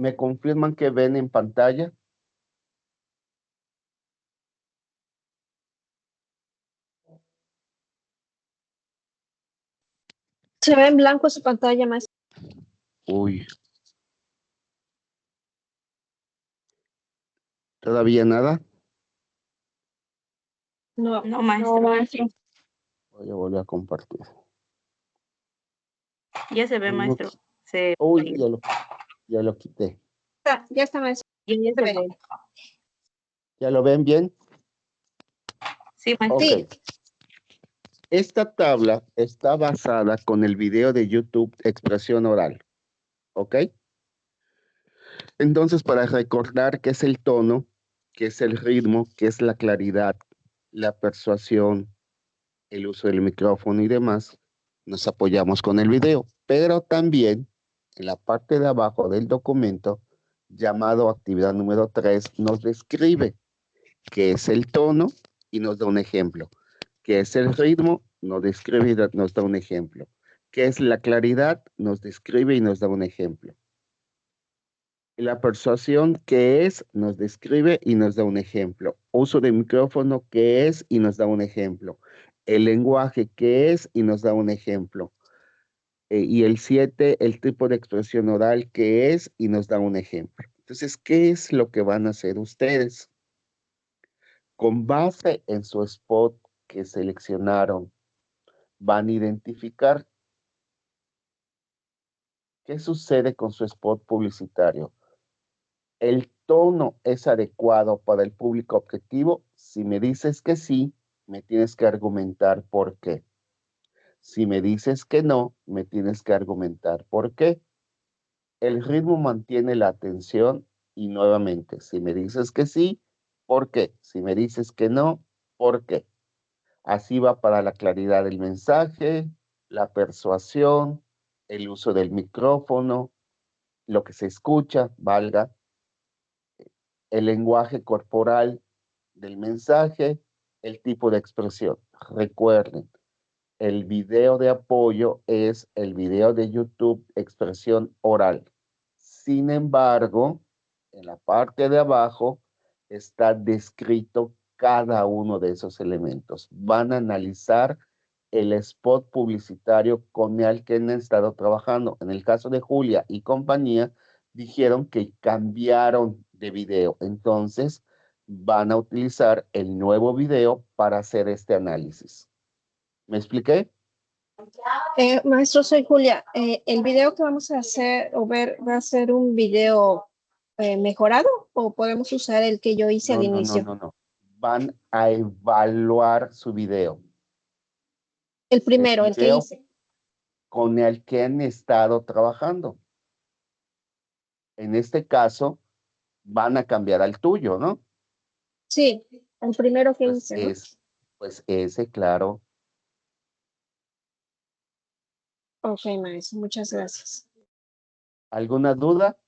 ¿Me confirman que ven en pantalla? Se ve en blanco su pantalla, maestro. Uy. ¿Todavía nada? No, maestro. Voy a volver a compartir. Ya se ve, No, maestro. Uy, ya lo quité. Ya está, maestro. Ya se ve. ¿Ya lo ven bien? Sí, maestro. Ok. Esta tabla está basada con el video de YouTube Expresión Oral. ¿Ok? Entonces, para recordar qué es el tono, qué es el ritmo, qué es la claridad, la persuasión, el uso del micrófono y demás, nos apoyamos con el video. Pero también, en la parte de abajo del documento, llamado actividad número 3, nos describe qué es el tono y nos da un ejemplo. ¿Qué es el ritmo? Nos describe y nos da un ejemplo. ¿Qué es la claridad? Nos describe y nos da un ejemplo. La persuasión, ¿qué es? Nos describe y nos da un ejemplo. Uso de micrófono, ¿qué es? Y nos da un ejemplo. El lenguaje, ¿qué es? Y nos da un ejemplo. Y el 7, el tipo de expresión oral, ¿qué es? Y nos da un ejemplo. Entonces, ¿qué es lo que van a hacer ustedes? Con base en su spot que seleccionaron, van a identificar qué sucede con su spot publicitario. ¿El tono es adecuado para el público objetivo? Si me dices que sí, me tienes que argumentar por qué. Si me dices que no, me tienes que argumentar por qué. El ritmo mantiene la atención y nuevamente, si me dices que sí, ¿por qué? Si me dices que no, ¿por qué? Así va para la claridad del mensaje, la persuasión, el uso del micrófono, lo que se escucha, valga, el lenguaje corporal del mensaje, el tipo de expresión. Recuerden, el video de apoyo es el video de YouTube expresión oral. Sin embargo, en la parte de abajo está descrito cada uno de esos elementos. Van a analizar el spot publicitario con el que han estado trabajando. En el caso de Julia y compañía, dijeron que cambiaron de video. Entonces, van a utilizar el nuevo video para hacer este análisis. ¿Me expliqué? Maestro, soy Julia. ¿El video que vamos a hacer o ver va a ser un video mejorado o podemos usar el que yo hice al inicio? No. Van a evaluar su video. El primero, el que video hice. Con el que han estado trabajando. En este caso, van a cambiar al tuyo, ¿no? Sí, el primero que Pues hice, ¿no? Pues ese, claro. Ok, maestro, muchas gracias. ¿Alguna duda?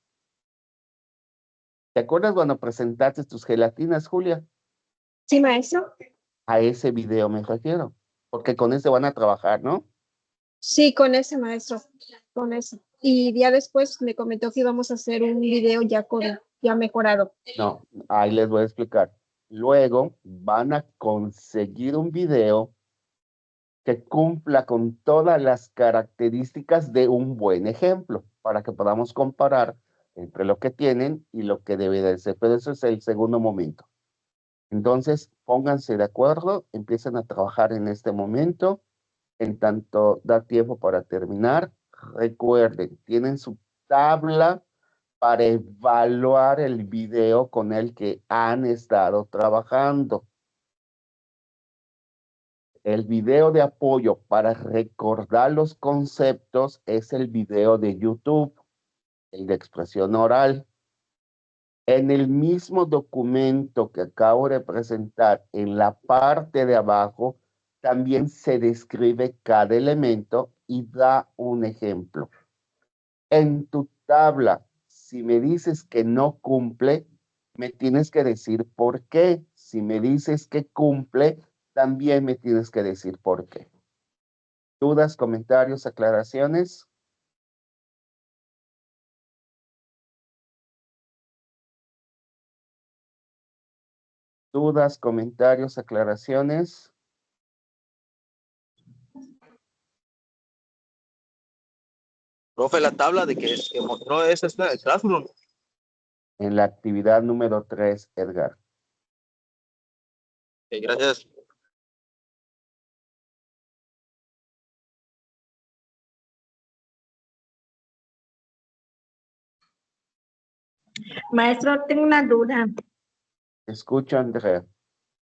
¿Te acuerdas cuando presentaste tus gelatinas, Julia? Sí, maestro. A ese video me refiero, porque con ese van a trabajar, ¿no? Sí, con ese maestro, con ese. Y ya después me comentó que íbamos a hacer un video ya mejorado. No, ahí les voy a explicar. Luego van a conseguir un video que cumpla con todas las características de un buen ejemplo, para que podamos comparar entre lo que tienen y lo que debe de ser. Pero eso es el segundo momento. Entonces, pónganse de acuerdo, empiecen a trabajar en este momento. En tanto da tiempo para terminar, recuerden, tienen su tabla para evaluar el video con el que han estado trabajando. El video de apoyo para recordar los conceptos es el video de YouTube, el de expresión oral. En el mismo documento que acabo de presentar, en la parte de abajo, también se describe cada elemento y da un ejemplo. En tu tabla, si me dices que no cumple, me tienes que decir por qué. Si me dices que cumple, también me tienes que decir por qué. ¿Dudas, comentarios, aclaraciones? ¿Dudas, comentarios, aclaraciones? Profe, la tabla de que mostró es esta de Classroom. En la actividad número 3, Edgar. Ok, gracias. Maestro, tengo una duda. Escucha, Andrea.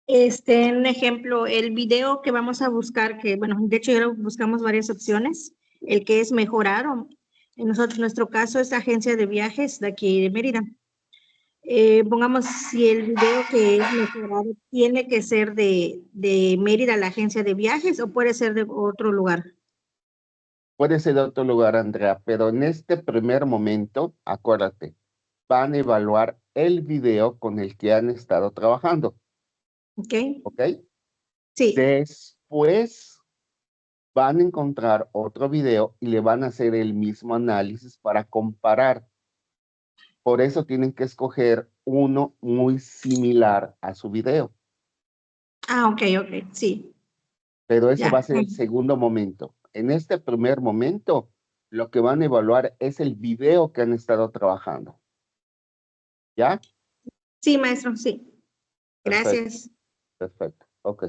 Un ejemplo, el video que vamos a buscar, que bueno, de hecho ya lo buscamos varias opciones, el que es mejorar, o en nuestro caso es agencia de viajes de aquí de Mérida. Pongamos si el video que es mejorado tiene que ser de Mérida, la agencia de viajes, o puede ser de otro lugar. Puede ser de otro lugar, Andrea, pero en este primer momento, acuérdate, van a evaluar el video con el que han estado trabajando. ¿Ok? ¿Ok? Sí. Después van a encontrar otro video y le van a hacer el mismo análisis para comparar. Por eso tienen que escoger uno muy similar a su video. Ah, ok, sí. Pero ese Ya. va a ser el segundo momento. En este primer momento, lo que van a evaluar es el video que han estado trabajando. ¿Ya? Sí, maestro, sí. Perfecto. Gracias. Perfecto. Ok.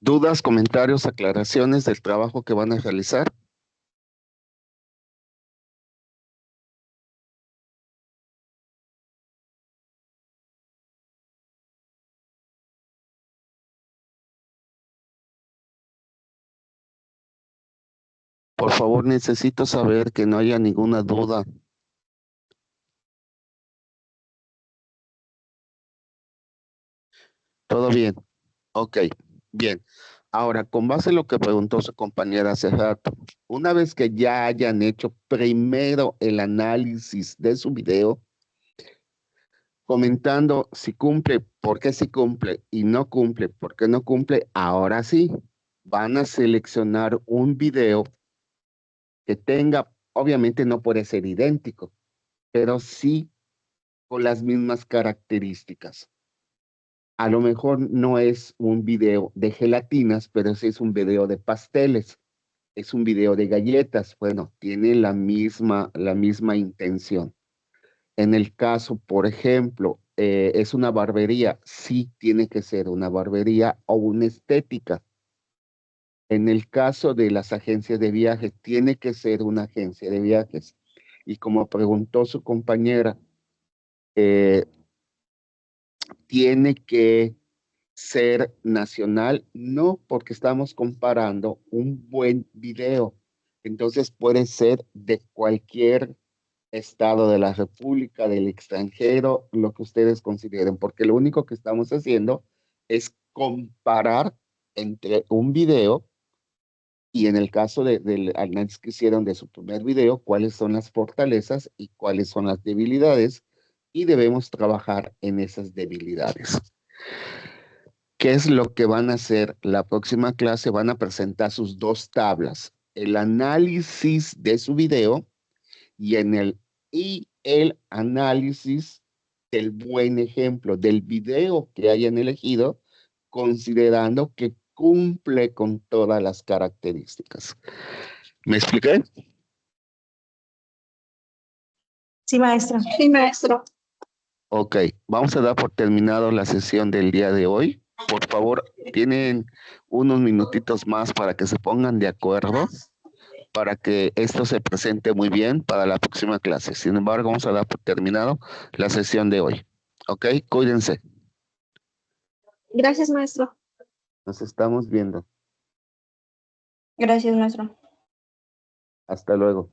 ¿Dudas, comentarios, aclaraciones del trabajo que van a realizar? Por favor, necesito saber que no haya ninguna duda. ¿Todo bien? Ok, bien. Ahora, con base en lo que preguntó su compañera hace rato, una vez que ya hayan hecho primero el análisis de su video, comentando si cumple, por qué sí cumple, y no cumple, por qué no cumple, ahora sí, van a seleccionar un video que tenga, obviamente no puede ser idéntico, pero sí con las mismas características. A lo mejor no es un video de gelatinas, pero sí es un video de pasteles, es un video de galletas. Bueno, tiene la misma intención. En el caso, por ejemplo, es una barbería, sí tiene que ser una barbería o una estética. En el caso de las agencias de viajes, tiene que ser una agencia de viajes. Y como preguntó su compañera, eh, tiene que ser nacional, no, porque estamos comparando un buen video. Entonces puede ser de cualquier estado de la República, del extranjero, lo que ustedes consideren, porque lo único que estamos haciendo es comparar entre un video y en el caso del análisis que hicieron de su primer video, cuáles son las fortalezas y cuáles son las debilidades, y debemos trabajar en esas debilidades. ¿Qué es lo que van a hacer? La próxima clase van a presentar sus dos tablas, el análisis de su video y el análisis del buen ejemplo, del video que hayan elegido, considerando que cumple con todas las características. ¿Me expliqué? Sí, maestra. Sí, maestro. Ok, vamos a dar por terminado la sesión del día de hoy. Por favor, tienen unos minutitos más para que se pongan de acuerdo, para que esto se presente muy bien para la próxima clase. Sin embargo, vamos a dar por terminado la sesión de hoy. Ok, cuídense. Gracias, maestro. Nos estamos viendo. Gracias, maestro. Hasta luego.